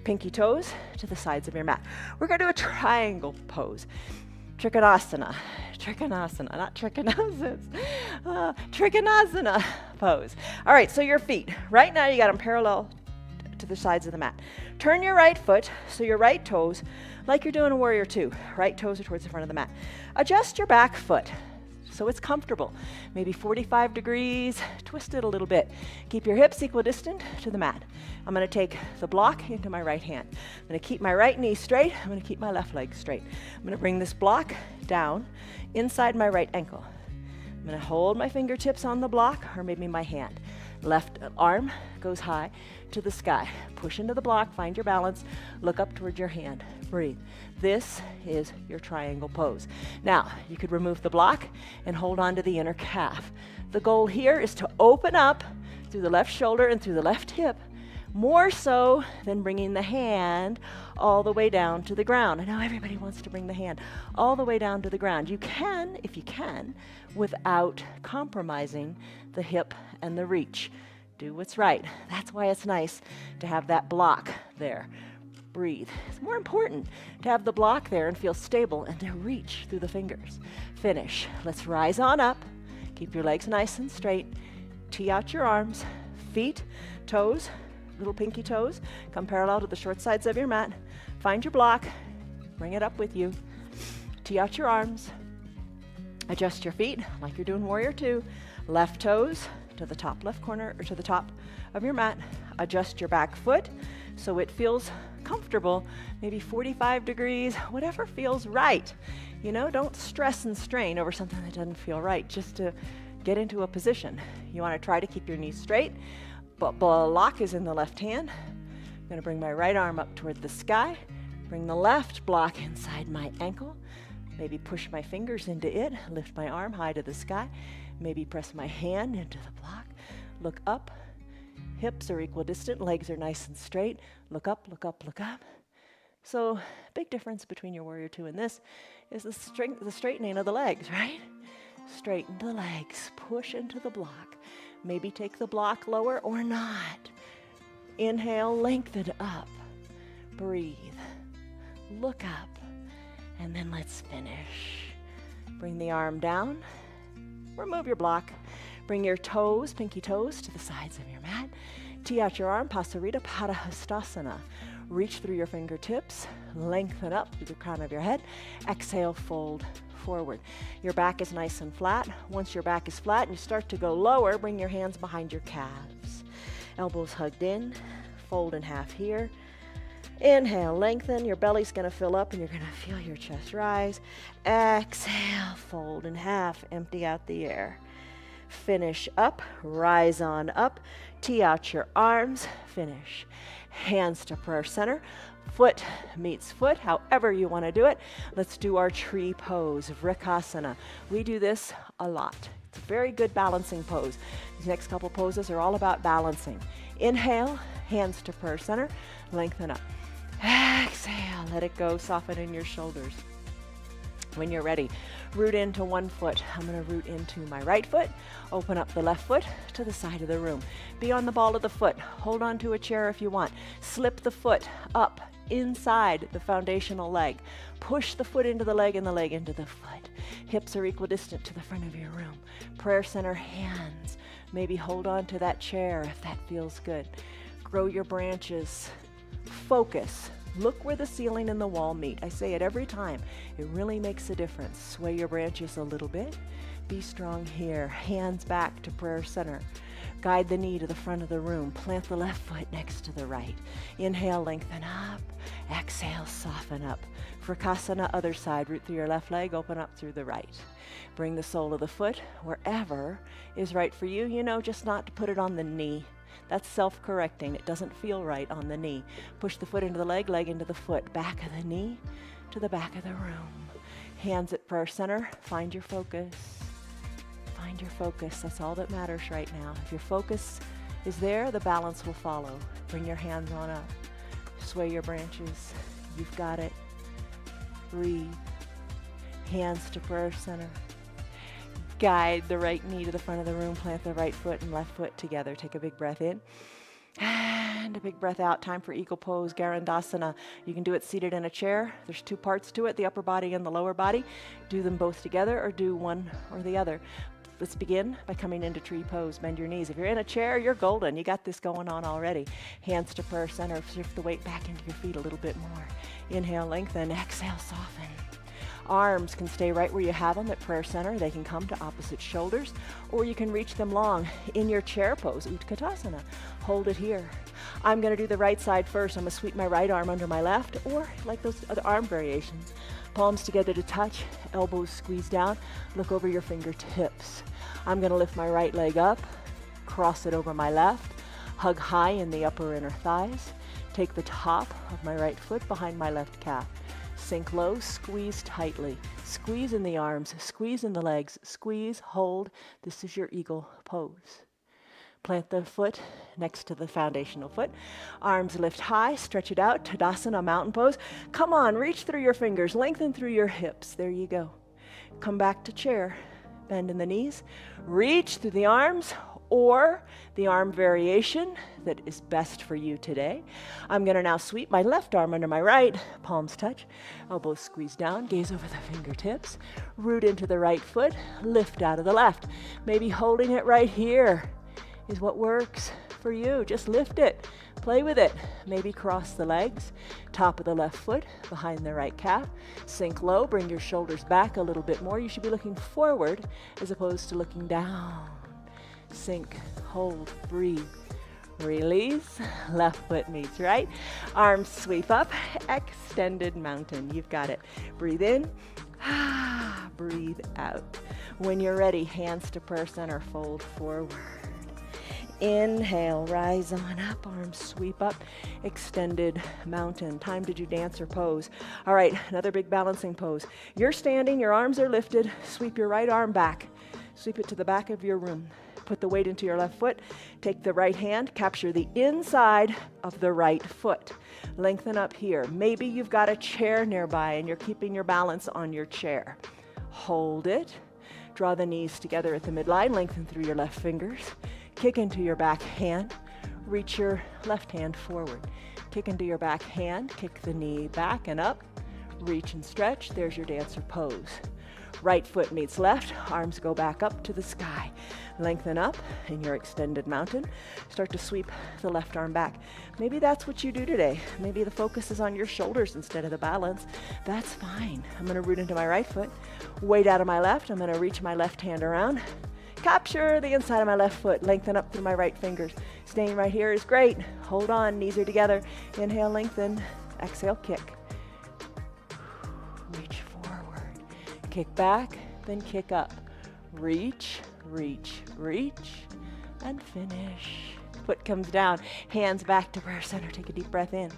pinky toes to the sides of your mat. We're going to do a triangle pose. Trikonasana. Trikonasana, not trikonasana. Trikonasana pose. All right, so your feet. Right now you got them parallel to the sides of the mat. Turn your right foot, so your right toes, like you're doing a warrior two. Right toes are towards the front of the mat. Adjust your back foot so it's comfortable. Maybe 45 degrees, twist it a little bit. Keep your hips equidistant to the mat. I'm gonna take the block into my right hand. I'm gonna keep my right knee straight. I'm gonna keep my left leg straight. I'm gonna bring this block down inside my right ankle. I'm gonna hold my fingertips on the block or maybe my hand. Left arm goes high to the sky. Push into the block, find your balance, look up towards your hand. Breathe. This is your triangle pose. Now, you could remove the block and hold on to the inner calf. The goal here is to open up through the left shoulder and through the left hip, more so than bringing the hand all the way down to the ground. I know everybody wants to bring the hand all the way down to the ground. You can, if you can, without compromising the hip and the reach. Do what's right. That's why it's nice to have that block there. Breathe. It's more important to have the block there and feel stable and to reach through the fingers. Finish. Let's rise on up. Keep your legs nice and straight. Tee out your arms, feet, toes, little pinky toes. Come parallel to the short sides of your mat. Find your block. Bring it up with you. Tee out your arms. Adjust your feet like you're doing warrior two. Left toes to the top left corner or to the top of your mat. Adjust your back foot so it feels comfortable, maybe 45 degrees, whatever feels right. You know, don't stress and strain over something that doesn't feel right, just to get into a position. You want to try to keep your knees straight, but block is in the left hand. I'm going to bring my right arm up toward the sky, bring the left block inside my ankle, Maybe push my fingers into it, lift my arm high to the sky. Maybe press my hand into the block. Look up. Hips are equidistant, legs are nice and straight. Look up, look up, look up. So, big difference between your warrior two and this is the straightening of the legs, right? Straighten the legs, push into the block. Maybe take the block lower or not. Inhale, lengthen up. Breathe. Look up. And then let's finish. Bring the arm down. Remove your block. Bring your toes, pinky toes, to the sides of your mat. Tee out your arm, Pasarita Padahastasana. Reach through your fingertips, lengthen up through the crown of your head. Exhale, fold forward. Your back is nice and flat. Once your back is flat and you start to go lower, bring your hands behind your calves. Elbows hugged in, fold in half here. Inhale, lengthen. Your belly's going to fill up and you're going to feel your chest rise. Exhale, fold in half, empty out the air. Finish up, rise on up, tee out your arms, finish. Hands to prayer center, foot meets foot, however you want to do it. Let's do our tree pose, Vrikasana. We do this a lot. It's a very good balancing pose. These next couple poses are all about balancing. Inhale, hands to prayer center, lengthen up. Exhale, let it go, soften in your shoulders. When you're ready, root into one foot. I'm going to root into my right foot. Open up the left foot to the side of the room. Be on the ball of the foot. Hold on to a chair if you want. Slip the foot up inside the foundational leg. Push the foot into the leg and the leg into the foot. Hips are equidistant to the front of your room. Prayer center hands. Maybe hold on to that chair if that feels good. Grow your branches. Focus. Look where the ceiling and the wall meet. I say it every time. It really makes a difference. Sway your branches a little bit. Be strong here. Hands back to prayer center. Guide the knee to the front of the room. Plant the left foot next to the right. Inhale, lengthen up. Exhale, soften up. Vrikasana, other side. Root through your left leg, open up through the right. Bring the sole of the foot wherever is right for you. You know, just not to put it on the knee. That's self-correcting. It doesn't feel right on the knee. Push the foot into the leg into the foot. Back of the knee to the back of the room. Hands at prayer center. Find your focus. Find your focus. That's all that matters right now. If your focus is there, the balance will follow. Bring your hands on up. Sway your branches. You've got it. Breathe. Hands to prayer center. Guide the right knee to the front of the room. Plant the right foot and left foot together. Take a big breath in and a big breath out. Time for eagle pose, Garandasana. You can do it seated in a chair. There's two parts to it, the upper body and the lower body. Do them both together or do one or the other. Let's begin by coming into tree pose. Bend your knees. If you're in a chair, you're golden. You got this going on already. Hands to prayer center. Shift the weight back into your feet a little bit more. Inhale, lengthen. Exhale, soften. Arms can stay right where you have them at prayer center. They can come to opposite shoulders, or you can reach them long in your chair pose, Utkatasana. Hold it here. I'm going to do the right side first. I'm going to sweep my right arm under my left, or like those other arm variations. Palms together to touch, elbows squeeze down. Look over your fingertips. I'm going to lift my right leg up, cross it over my left, hug high in the upper inner thighs. Take the top of my right foot behind my left calf. Sink low, squeeze tightly. Squeeze in the arms, squeeze in the legs, squeeze, hold. This is your eagle pose. Plant the foot next to the foundational foot. Arms lift high, stretch it out. Tadasana, mountain pose. Come on, reach through your fingers, lengthen through your hips. There you go. Come back to chair. Bend in the knees. Reach through the arms, or the arm variation that is best for you today. I'm going to now sweep my left arm under my right, palms touch, elbows squeeze down, gaze over the fingertips, root into the right foot, lift out of the left. Maybe holding it right here is what works for you. Just lift it, play with it. Maybe cross the legs, top of the left foot, behind the right calf. Sink low, bring your shoulders back a little bit more. You should be looking forward as opposed to looking down. Sink, hold, breathe, release, left foot meets right, arms sweep up, extended mountain, you've got it. Breathe in, breathe out. When you're ready, hands to prayer center, fold forward. Inhale, rise on up, arms sweep up, extended mountain. Time to do dance or pose. All right, another big balancing pose. You're standing, your arms are lifted, sweep your right arm back. Sweep it to the back of your room. Put the weight into your left foot. Take the right hand, capture the inside of the right foot. Lengthen up here. Maybe you've got a chair nearby and you're keeping your balance on your chair. Hold it. Draw the knees together at the midline. Lengthen through your left fingers. Kick into your back hand. Reach your left hand forward. Kick into your back hand. Kick the knee back and up. Reach and stretch. There's your dancer pose. Right foot meets left, arms go back up to the sky. Lengthen up in your extended mountain. Start to sweep the left arm back. Maybe that's what you do today. Maybe the focus is on your shoulders instead of the balance. That's fine. I'm gonna root into my right foot, weight out of my left. I'm gonna reach my left hand around. Capture the inside of my left foot, lengthen up through my right fingers. Staying right here is great. Hold on, knees are together. Inhale, lengthen. Exhale, kick. Reach forward. Kick back, then kick up. Reach, reach, reach, and finish. Foot comes down, hands back to prayer center. Take a deep breath in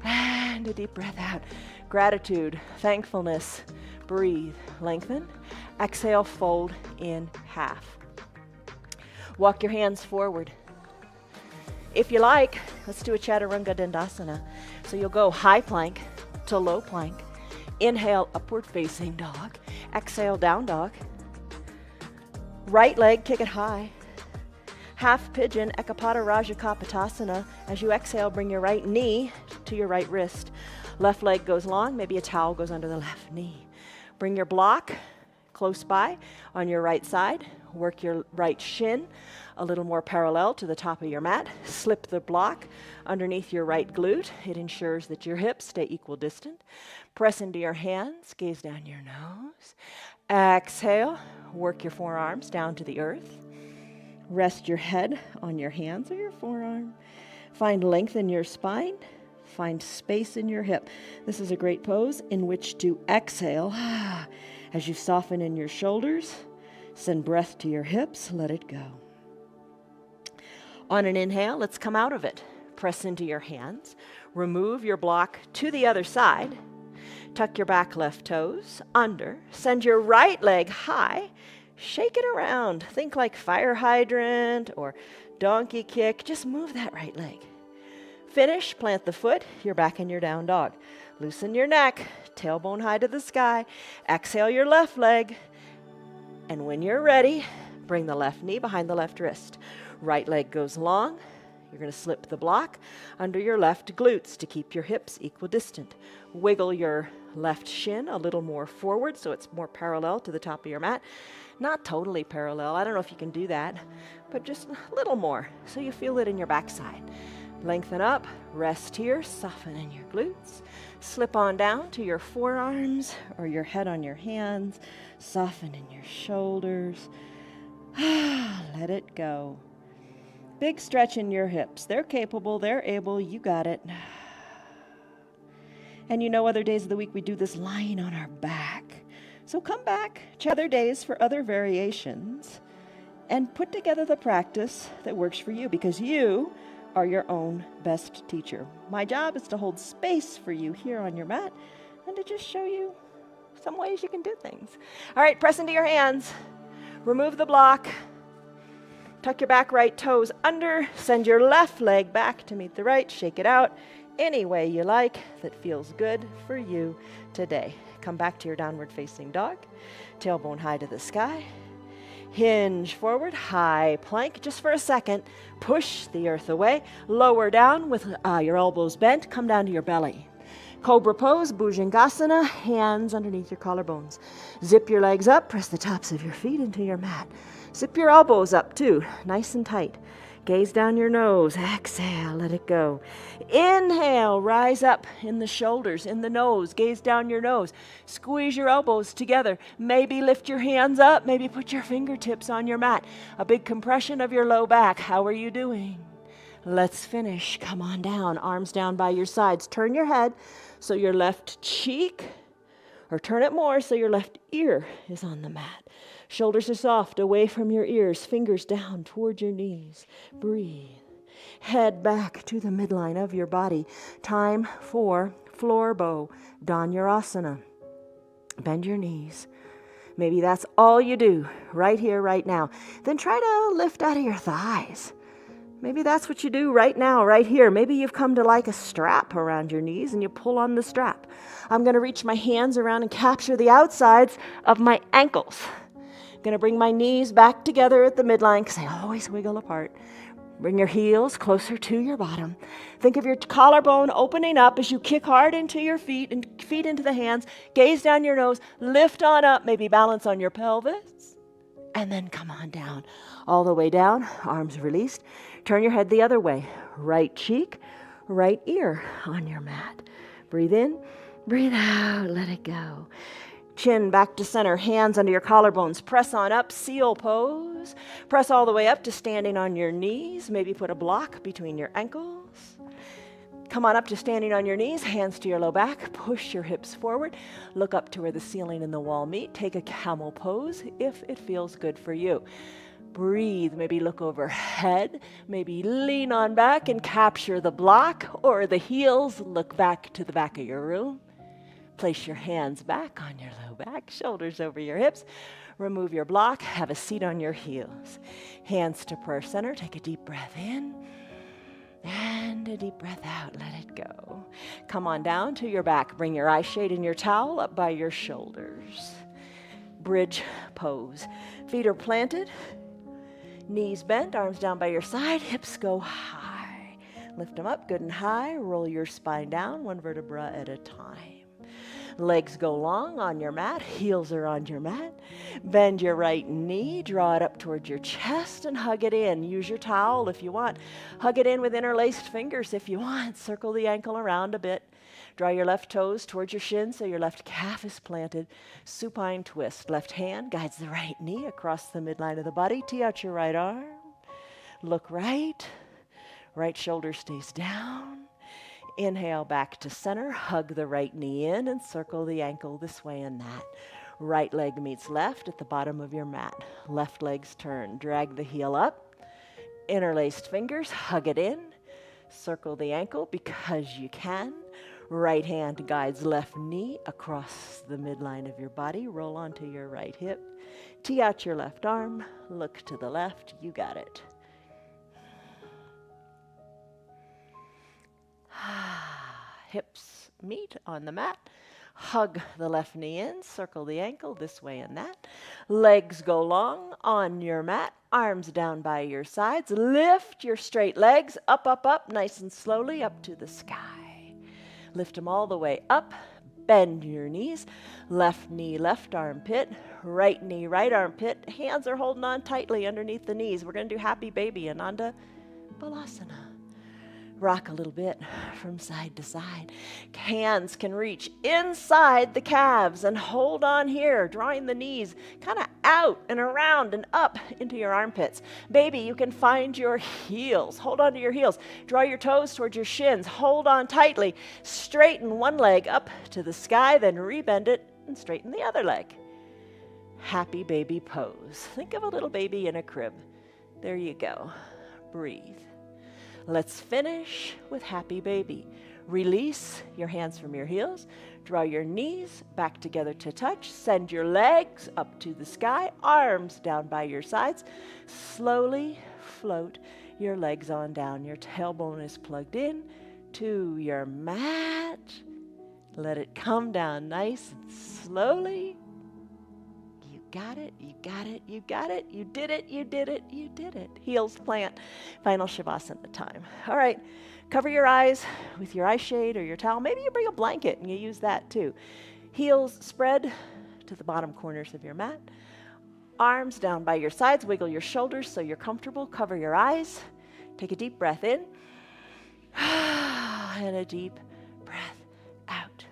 and a deep breath out. Gratitude, thankfulness. Breathe, lengthen. Exhale, fold in half. Walk your hands forward. If you like, let's do a Chaturanga Dandasana. So you'll go high plank to low plank. Inhale, upward facing dog. Exhale, down dog. Right leg, kick it high. Half pigeon, Ekapada Raja Kapotasana. As you exhale, bring your right knee to your right wrist. Left leg goes long, maybe a towel goes under the left knee. Bring your block close by on your right side. Work your right shin a little more parallel to the top of your mat. Slip the block underneath your right glute. It ensures that your hips stay equal distant. Press into your hands, gaze down your nose. Exhale, work your forearms down to the earth. Rest your head on your hands or your forearm. Find length in your spine. Find space in your hip. This is a great pose in which to exhale as you soften in your shoulders. Send breath to your hips. Let it go. On an inhale, let's come out of it. Press into your hands. Remove your block to the other side. Tuck your back left toes under. Send your right leg high. Shake it around. Think like fire hydrant or donkey kick. Just move that right leg. Finish, plant the foot. You're back in your down dog. Loosen your neck. Tailbone high to the sky. Exhale your left leg. And when you're ready, bring the left knee behind the left wrist. Right leg goes long. You're going to slip the block under your left glutes to keep your hips equidistant. Wiggle your left shin a little more forward so it's more parallel to the top of your mat. Not totally parallel. I don't know if you can do that, but just a little more so you feel it in your backside. Lengthen up, rest here, soften in your glutes. Slip on down to your forearms or your head on your hands. Soften in your shoulders. Let it go. Big stretch in your hips. They're capable, they're able, you got it. And you know, other days of the week we do this lying on our back. So come back, check other days for other variations, and put together the practice that works for you, because you are your own best teacher. My job is to hold space for you here on your mat and to just show you some ways you can do things. All right, press into your hands. Remove the block. Tuck your back right toes under. Send your left leg back to meet the right. Shake it out any way you like that feels good for you today. Come back to your downward facing dog. Tailbone high to the sky. Hinge forward, high plank. Just for a second, push the earth away. Lower down with your elbows bent. Come down to your belly. Cobra pose, Bhujangasana, hands underneath your collarbones. Zip your legs up, press the tops of your feet into your mat. Zip your elbows up too, nice and tight. Gaze down your nose, exhale, let it go. Inhale, rise up in the shoulders, in the nose, gaze down your nose. Squeeze your elbows together. Maybe lift your hands up, maybe put your fingertips on your mat. A big compression of your low back. How are you doing? Let's finish. Come on down, arms down by your sides. Turn your head so your left cheek Or turn it more so your left ear is on the mat. Shoulders are soft, away from your ears, fingers down toward your knees. Breathe. Head back to the midline of your body. Time for floor bow, Dhanurasana. Bend your knees. Maybe that's all you do right here, right now. Then try to lift out of your thighs. Maybe that's what you do right now, right here. Maybe you've come to like a strap around your knees and you pull on the strap. I'm going to reach my hands around and capture the outsides of my ankles. I'm going to bring my knees back together at the midline because they always wiggle apart. Bring your heels closer to your bottom. Think of your collarbone opening up as you kick hard into your feet and feet into the hands. Gaze down your nose. Lift on up. Maybe balance on your pelvis. And then come on down. All the way down. Arms released. Turn your head the other way. Right cheek, right ear on your mat. Breathe in. Breathe out. Let it go. Chin back to center, hands under your collarbones. Press on up, seal pose. Press all the way up to standing on your knees. Maybe put a block between your ankles. Come on up to standing on your knees, hands to your low back. Push your hips forward. Look up to where the ceiling and the wall meet. Take a camel pose if it feels good for you. Breathe, maybe look overhead. Maybe lean on back and capture the block or the heels. Look back to the back of your room. Place your hands back on your low back, shoulders over your hips. Remove your block, have a seat on your heels. Hands to prayer center, take a deep breath in and a deep breath out, let it go. Come on down to your back, bring your eye shade and your towel up by your shoulders. Bridge pose, feet are planted, knees bent, arms down by your side, hips go high. Lift them up good and high, roll your spine down, one vertebra at a time. Legs go long on your mat, heels are on your mat. Bend your right knee, draw it up towards your chest and hug it in. Use your towel if you want. Hug it in with interlaced fingers if you want. Circle the ankle around a bit. Draw your left toes towards your shin so your left calf is planted. Supine twist. Left hand guides the right knee across the midline of the body. Tee out your right arm. Look right. Right shoulder stays down. Inhale back to center, hug the right knee in and circle the ankle this way and that. Right leg meets left at the bottom of your mat. Left leg's turn. Drag the heel up. Interlaced fingers, hug it in. Circle the ankle because you can. Right hand guides left knee across the midline of your body. Roll onto your right hip. Tee out your left arm. Look to the left. You got it. Hips meet on the mat. Hug the left knee in, circle the ankle this way and that. Legs go long on your mat, arms down by your sides. Lift your straight legs up, up, up, nice and slowly up to the sky. Lift them all the way up. Bend your knees. Left knee, left armpit. Right knee, right armpit. Hands are holding on tightly underneath the knees. We're going to do Happy Baby, Ananda Balasana. Rock a little bit from side to side. Hands can reach inside the calves and hold on here, drawing the knees kind of out and around and up into your armpits. Baby, you can find your heels. Hold on to your heels. Draw your toes towards your shins. Hold on tightly. Straighten one leg up to the sky, then rebend it and straighten the other leg. Happy Baby pose. Think of a little baby in a crib. There you go. Breathe. Let's finish with Happy Baby. Release your hands from your heels. Draw your knees back together to touch. Send your legs up to the sky. Arms down by your sides. Slowly float your legs on down. Your tailbone is plugged in to your mat. Let it come down nice and slowly. You got it, you got it, you got it, you did it, you did it, you did it. Heels plant, final Shavasana time. All right, cover your eyes with your eye shade or your towel. Maybe you bring a blanket and you use that too. Heels spread to the bottom corners of your mat. Arms down by your sides, wiggle your shoulders so you're comfortable. Cover your eyes. Take a deep breath in and a deep breath out.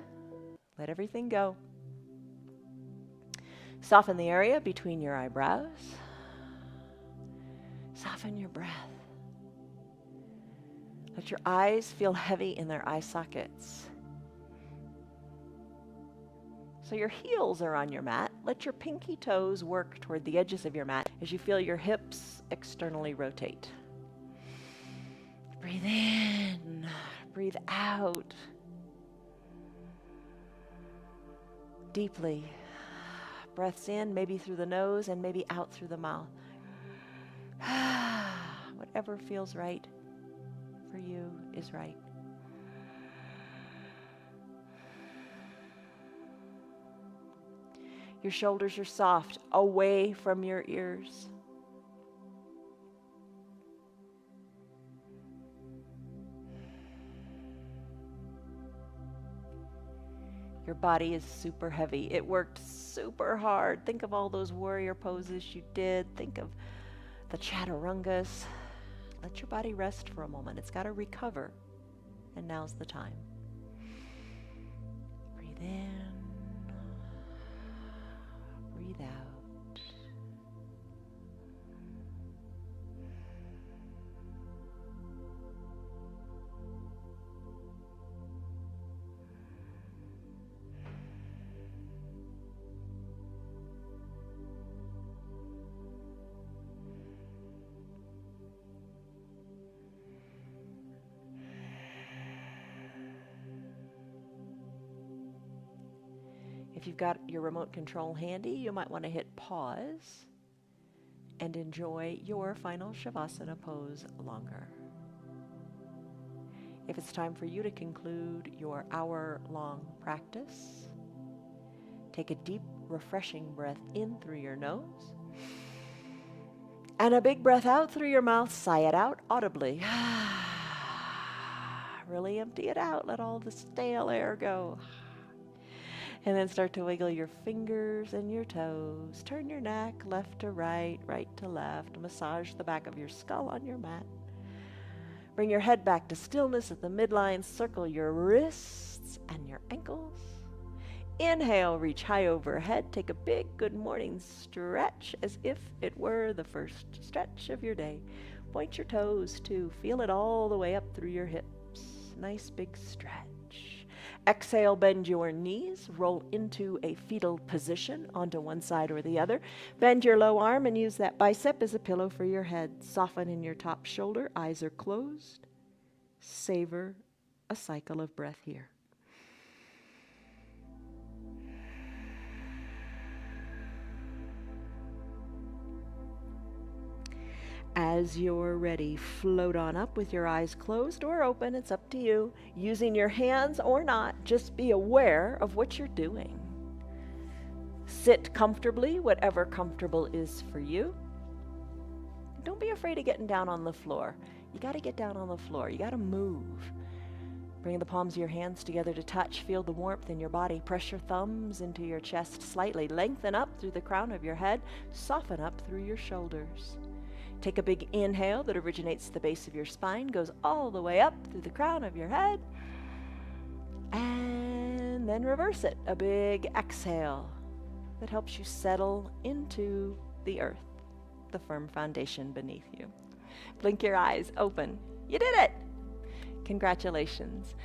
Let everything go. Soften the area between your eyebrows. Soften your breath. Let your eyes feel heavy in their eye sockets. So your heels are on your mat. Let your pinky toes work toward the edges of your mat as you feel your hips externally rotate. Breathe in, breathe out. Deeply. Breaths in, maybe through the nose and maybe out through the mouth. Whatever feels right for you is right. Your shoulders are soft, away from your ears. Your body is super heavy. It worked super hard. Think of all those warrior poses you did. Think of the chaturangas. Let your body rest for a moment. It's got to recover. And now's the time. Breathe in. Breathe out. If you've got your remote control handy, you might want to hit pause and enjoy your final Shavasana pose longer. If it's time for you to conclude your hour-long practice, take a deep, refreshing breath in through your nose and a big breath out through your mouth. Sigh it out audibly. Really empty it out. Let all the stale air go. And then start to wiggle your fingers and your toes. Turn your neck left to right, right to left. Massage the back of your skull on your mat. Bring your head back to stillness at the midline. Circle your wrists and your ankles. Inhale, reach high overhead. Take a big good morning stretch as if it were the first stretch of your day. Point your toes too. Feel it all the way up through your hips. Nice big stretch. Exhale, bend your knees, roll into a fetal position onto one side or the other. Bend your low arm and use that bicep as a pillow for your head. Soften in your top shoulder, eyes are closed. Savor a cycle of breath here. As you're ready, float on up with your eyes closed or open. It's up to you. Using your hands or not, just be aware of what you're doing. Sit comfortably, whatever comfortable is for you. Don't be afraid of getting down on the floor. You got to get down on the floor. You got to move. Bring the palms of your hands together to touch. Feel the warmth in your body. Press your thumbs into your chest slightly. Lengthen up through the crown of your head. Soften up through your shoulders. Take a big inhale that originates at the base of your spine, goes all the way up through the crown of your head, and then reverse it. A big exhale that helps you settle into the earth, the firm foundation beneath you. Blink your eyes open. You did it! Congratulations.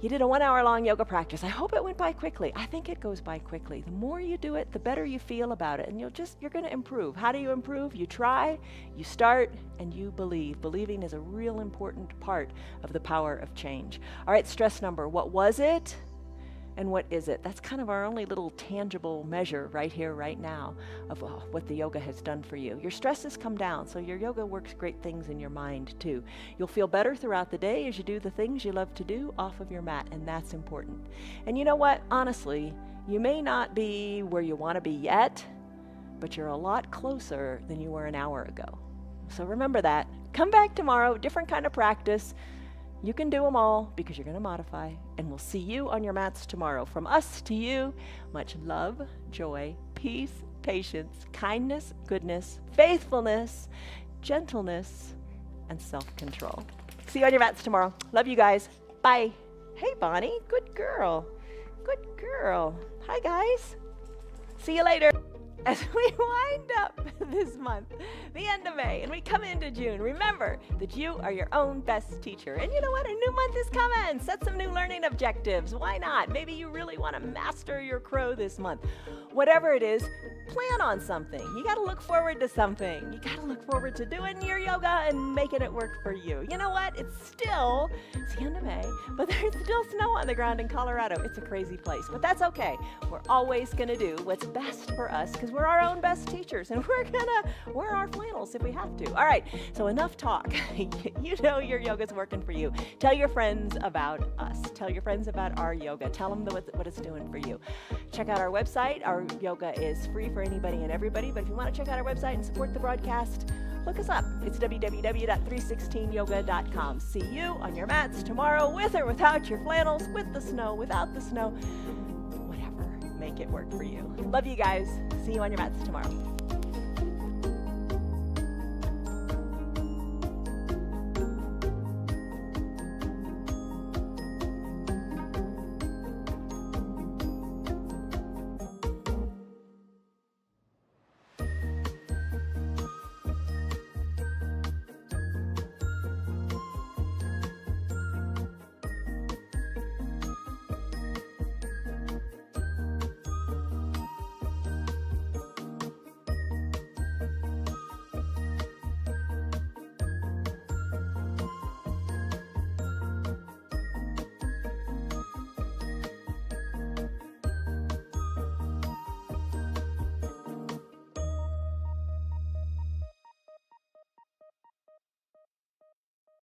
You did a 1 hour long yoga practice. I hope it went by quickly. I think it goes by quickly. The more you do it, the better you feel about it. And you're going to improve. How do you improve? You try, you start, and you believe. Believing is a real important part of the power of change. All right, stress number. What was it? And what is it? That's kind of our only little tangible measure right here, right now, of what the yoga has done for you. Your stress has come down, so your yoga works great things in your mind too. You'll feel better throughout the day as you do the things you love to do off of your mat, and that's important. And you know what? Honestly, you may not be where you want to be yet, but you're a lot closer than you were an hour ago. So remember that. Come back tomorrow, different kind of practice. You can do them all because you're going to modify, and we'll see you on your mats tomorrow. From us to you, much love, joy, peace, patience, kindness, goodness, faithfulness, gentleness, and self-control. See you on your mats tomorrow. Love you guys. Bye. Hey, Bonnie. Good girl. Good girl. Hi, guys. See you later. as we wind up this month, the end of May, and we come into June, remember that you are your own best teacher. And you know what? A new month is coming. Set some new learning objectives. Why not? Maybe you really want to master your crow this month. Whatever it is, plan on something. You got to look forward to something. You got to look forward to doing your yoga and making it work for you. You know what? It's the end of May, but there's still snow on the ground in Colorado. It's a crazy place, but that's okay. We're always going to do what's best for us because we're our own best teachers, and we're going to wear our flannels if we have to. All right, so enough talk. You know your yoga's working for you. Tell your friends about us. Tell your friends about our yoga. Tell them what it's doing for you. Check out our website. Our yoga is free for anybody and everybody, but if you want to check out our website and support the broadcast, look us up. It's www.316yoga.com. See you on your mats tomorrow, with or without your flannels, with the snow, without the snow, whatever. Make it work for you. Love you guys. See you on your mats tomorrow.